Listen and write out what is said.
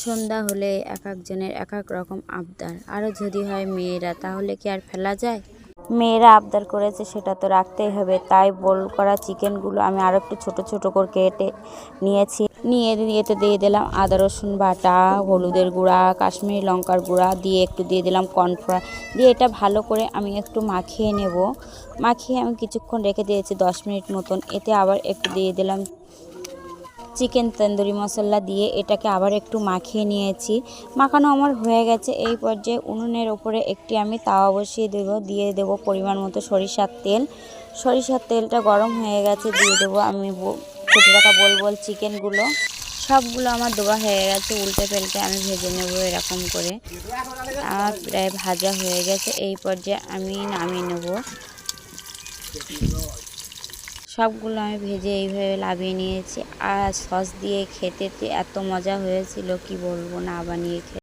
সন্ধ্যা হলে এক একজনের এক এক রকম আবদার, আরও যদি হয় মেয়েরা তাহলে কি আর ফেলা যায়? মেয়েরা আবদার করেছে সেটা তো রাখতেই হবে, তাই বোল করা চিকেনগুলো আমি আরও একটু ছোট ছোট করে কেটে নিয়েছি। নিয়ে এতে দিয়ে দিলাম আদা রসুন বাটা, হলুদের গুঁড়া, কাশ্মীরি লঙ্কার গুঁড়া দিয়ে একটু দিয়ে দিলাম কর্নফ্লাওয়ার দিয়ে এটা ভালো করে আমি একটু মাখিয়ে নেব। মাখিয়ে আমি কিছুক্ষণ রেখে দিয়েছি 10 মিনিট মতন। এতে আবার একটু দিয়ে দিলাম চিকেন তন্দুরি মশলা দিয়ে এটাকে আবার একটু মাখিয়ে নিয়েছি। মাখানো আমার হয়ে গেছে। এই পর্যায়ে উনুনের ওপরে একটি আমি তাওয়া বসিয়ে দিয়ে দেবো পরিমাণ মতো সরিষার তেল। সরিষার তেলটা গরম হয়ে গেছে, দিয়ে দেবো আমি কেটে রাখা গোল গোল চিকেনগুলো। সবগুলো আমার দেওয়া হয়ে গেছে, উল্টে পাল্টে আমি ভেজে নেব এরকম করে। আমার প্রায় ভাজা হয়ে গেছে, এই পর্যায়ে আমি নামিয়ে নেব। সবগুলো আমি ভেজে এইভাবে নামিয়ে নিয়েছি। আর সস দিয়ে খেতে এত মজা হয়েছিল কি বলবো, না বানিয়ে খেতে।